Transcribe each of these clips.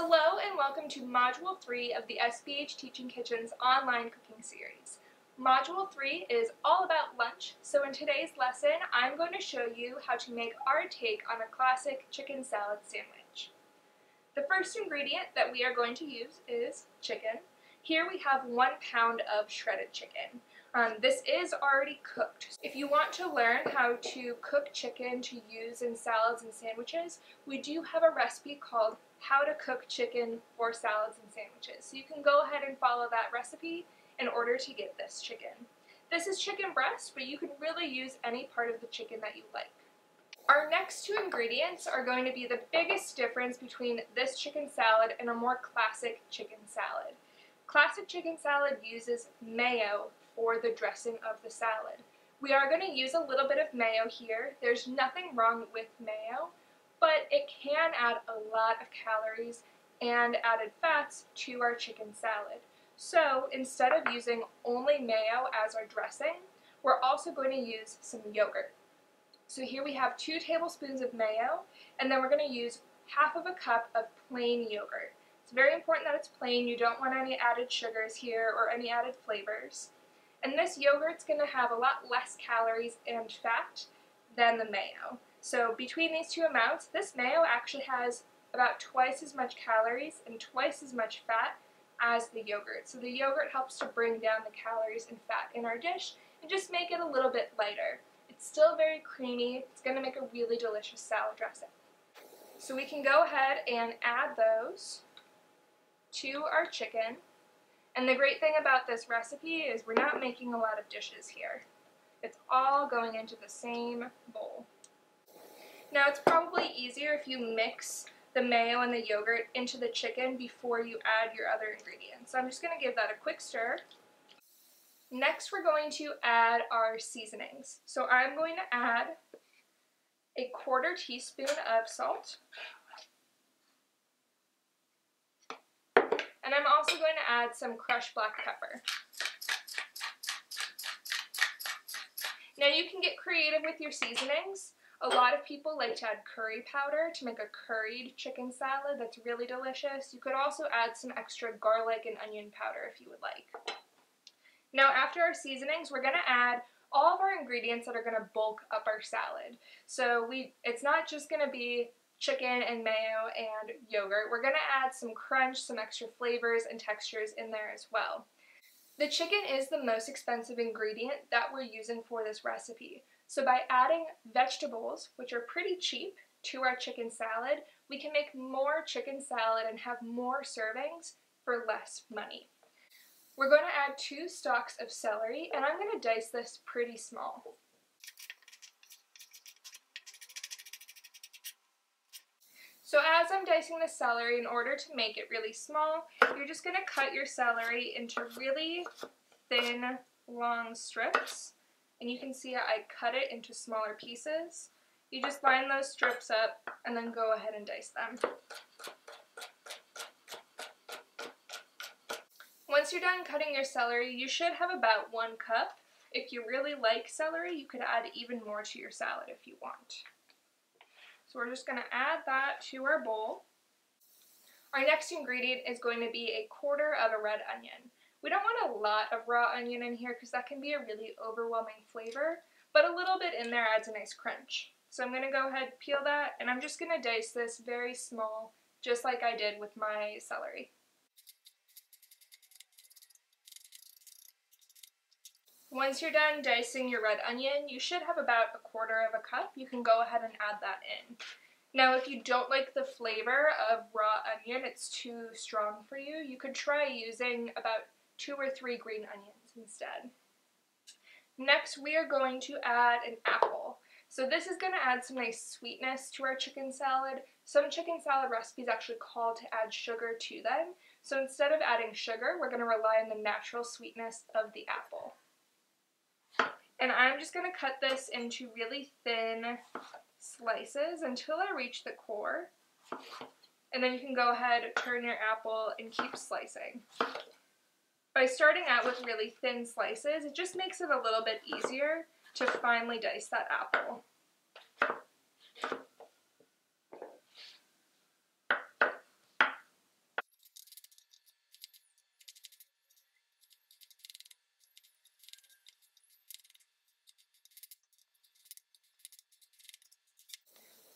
Hello and welcome to Module 3 of the SBH Teaching Kitchen's online cooking series. Module 3 is all about lunch, so in today's lesson I'm going to show you how to make our take on a classic chicken salad sandwich. The first ingredient that we are going to use is chicken. Here we have 1 pound of shredded chicken. This is already cooked. If you want to learn how to cook chicken to use in salads and sandwiches, we do have a recipe called How to Cook Chicken for Salads and Sandwiches. So you can go ahead and follow that recipe in order to get this chicken. This is chicken breast, but you can really use any part of the chicken that you like. Our next 2 ingredients are going to be the biggest difference between this chicken salad and a more classic chicken salad. Classic chicken salad uses mayo for the dressing of the salad. We are going to use a little bit of mayo here. There's nothing wrong with mayo, but it can add a lot of calories and added fats to our chicken salad. So instead of using only mayo as our dressing, we're also going to use some yogurt. So here we have 2 tablespoons of mayo, and then we're going to use half of a cup of plain yogurt. It's very important that it's plain. You don't want any added sugars here or any added flavors. And this yogurt's going to have a lot less calories and fat than the mayo. So between these 2 amounts, this mayo actually has about twice as much calories and twice as much fat as the yogurt. So the yogurt helps to bring down the calories and fat in our dish and just make it a little bit lighter. It's still very creamy. It's going to make a really delicious salad dressing. So we can go ahead and add those to our chicken. And the great thing about this recipe is we're not making a lot of dishes here. It's all going into the same bowl. Now it's probably easier if you mix the mayo and the yogurt into the chicken before you add your other ingredients. So I'm just going to give that a quick stir. Next we're going to add our seasonings. So I'm going to add a 1/4 teaspoon of salt. And I'm also going to add some crushed black pepper. Now you can get creative with your seasonings. A lot of people like to add curry powder to make a curried chicken salad that's really delicious. You could also add some extra garlic and onion powder if you would like. Now after our seasonings, we're going to add all of our ingredients that are going to bulk up our salad. So it's not just going to be chicken and mayo and yogurt. We're going to add some crunch, some extra flavors and textures in there as well. The chicken is the most expensive ingredient that we're using for this recipe. So by adding vegetables, which are pretty cheap, to our chicken salad, we can make more chicken salad and have more servings for less money. We're going to add 2 stalks of celery, and I'm going to dice this pretty small. So as I'm dicing the celery, in order to make it really small, you're just going to cut your celery into really thin, long strips. And you can see I cut it into smaller pieces. You just line those strips up and then go ahead and dice them. Once you're done cutting your celery, you should have about 1 cup. If you really like celery, you could add even more to your salad if you want. So we're just going to add that to our bowl. Our next ingredient is going to be a 1/4 of a red onion. We don't want a lot of raw onion in here because that can be a really overwhelming flavor, but a little bit in there adds a nice crunch. So I'm going to go ahead and peel that, and I'm just going to dice this very small, just like I did with my celery. Once you're done dicing your red onion, you should have about a 1/4 of a cup. You can go ahead and add that in. Now if you don't like the flavor of raw onion, it's too strong for you, you could try using about 2 or 3 green onions instead. Next we are going to add an apple. So this is going to add some nice sweetness to our chicken salad. Some chicken salad recipes actually call to add sugar to them. So instead of adding sugar, we're going to rely on the natural sweetness of the apple. And I'm just going to cut this into really thin slices until I reach the core. And then you can go ahead, turn your apple, and keep slicing. By starting out with really thin slices, it just makes it a little bit easier to finely dice that apple.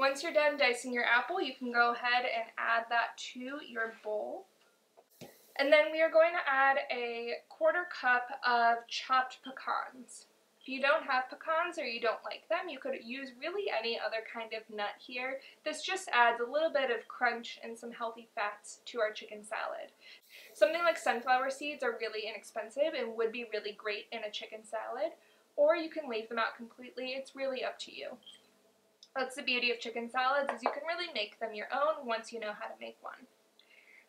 Once you're done dicing your apple, you can go ahead and add that to your bowl. And then we are going to add a 1/4 cup of chopped pecans. If you don't have pecans or you don't like them, you could use really any other kind of nut here. This just adds a little bit of crunch and some healthy fats to our chicken salad. Something like sunflower seeds are really inexpensive and would be really great in a chicken salad, or you can leave them out completely. It's really up to you. That's the beauty of chicken salads, is you can really make them your own once you know how to make one.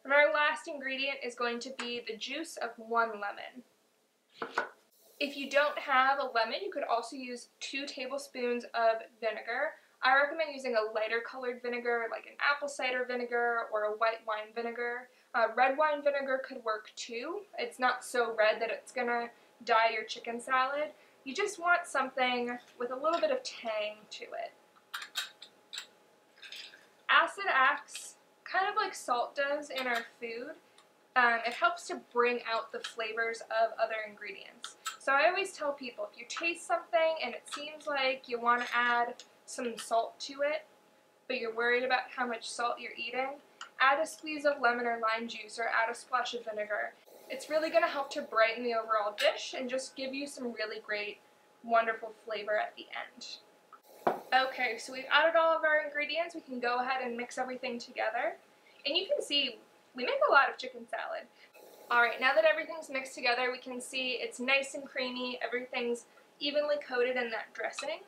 And our last ingredient is going to be the juice of 1 lemon. If you don't have a lemon, you could also use 2 tablespoons of vinegar. I recommend using a lighter colored vinegar, like an apple cider vinegar or a white wine vinegar. Red wine vinegar could work too. It's not so red that it's gonna dye your chicken salad. You just want something with a little bit of tang to it. Acid acts kind of like salt does in our food. It helps to bring out the flavors of other ingredients. So I always tell people, if you taste something and it seems like you want to add some salt to it, but you're worried about how much salt you're eating, add a squeeze of lemon or lime juice or add a splash of vinegar. It's really going to help to brighten the overall dish and just give you some really great, wonderful flavor at the end. Okay, so we've added all of our ingredients. We can go ahead and mix everything together. And you can see we make a lot of chicken salad. Alright, now that everything's mixed together, we can see it's nice and creamy, everything's evenly coated in that dressing.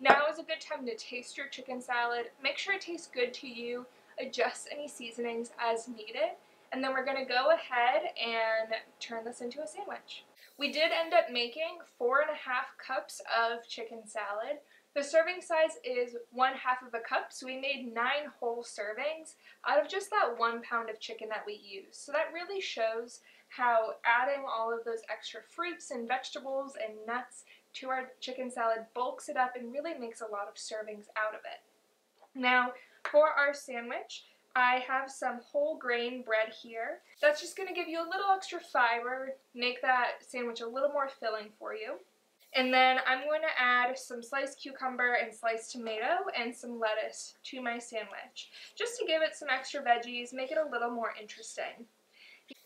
Now is a good time to taste your chicken salad. Make sure it tastes good to you, adjust any seasonings as needed, and then we're going to go ahead and turn this into a sandwich. We did end up making 4.5 cups of chicken salad. The serving size is 1/2 of a cup, so we made 9 whole servings out of just that 1 pound of chicken that we used. So that really shows how adding all of those extra fruits and vegetables and nuts to our chicken salad bulks it up and really makes a lot of servings out of it. Now, for our sandwich, I have some whole grain bread here. That's just going to give you a little extra fiber, make that sandwich a little more filling for you. And then I'm going to add some sliced cucumber and sliced tomato and some lettuce to my sandwich, just to give it some extra veggies, make it a little more interesting.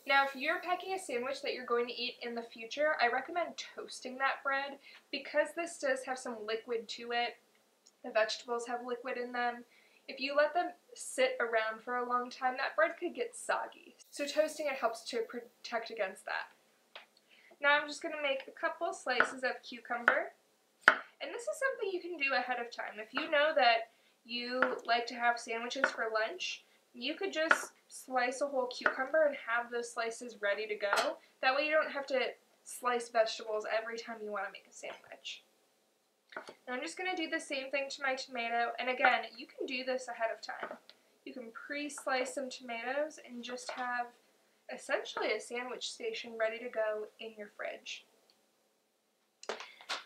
Now, if you're packing a sandwich that you're going to eat in the future, I recommend toasting that bread because this does have some liquid to it. The vegetables have liquid in them. If you let them sit around for a long time, that bread could get soggy. So toasting it helps to protect against that. Now I'm just going to make a couple slices of cucumber, and this is something you can do ahead of time. If you know that you like to have sandwiches for lunch, you could just slice a whole cucumber and have those slices ready to go. That way you don't have to slice vegetables every time you want to make a sandwich. Now I'm just going to do the same thing to my tomato, and again, you can do this ahead of time. You can pre-slice some tomatoes and just have essentially a sandwich station ready to go in your fridge.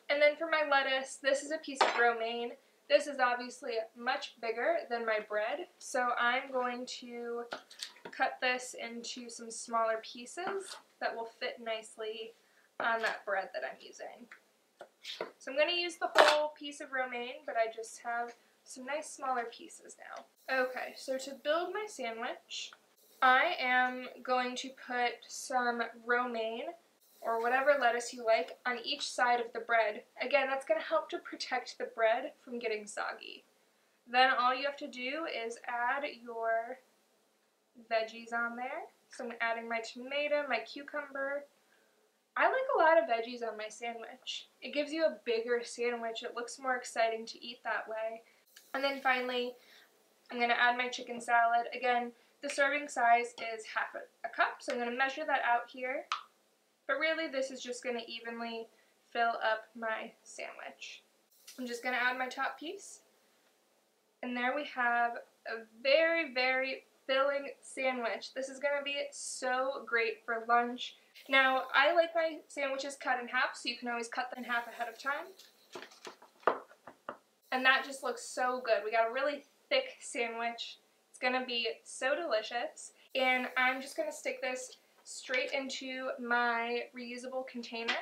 And then for my lettuce, this is a piece of romaine. This is obviously much bigger than my bread, so I'm going to cut this into some smaller pieces that will fit nicely on that bread that I'm using. So I'm going to use the whole piece of romaine, but I just have some nice smaller pieces now. Okay, so to build my sandwich, I am going to put some romaine, or whatever lettuce you like, on each side of the bread. Again, that's going to help to protect the bread from getting soggy. Then all you have to do is add your veggies on there. So I'm adding my tomato, my cucumber. I like a lot of veggies on my sandwich. It gives you a bigger sandwich. It looks more exciting to eat that way. And then finally, I'm going to add my chicken salad. Again, the serving size is 1/2 a cup, so I'm going to measure that out here. But really, this is just going to evenly fill up my sandwich. I'm just going to add my top piece. And there we have a very, very filling sandwich. This is going to be so great for lunch. Now, I like my sandwiches cut in half, so you can always cut them in half ahead of time. And that just looks so good. We got a really thick sandwich. It's going to be so delicious. And I'm just going to stick this straight into my reusable container.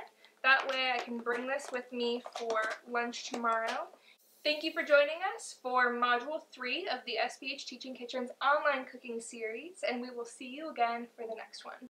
That way I can bring this with me for lunch tomorrow. Thank you for joining us for Module 3 of the SPH Teaching Kitchen's online cooking series, and we will see you again for the next one.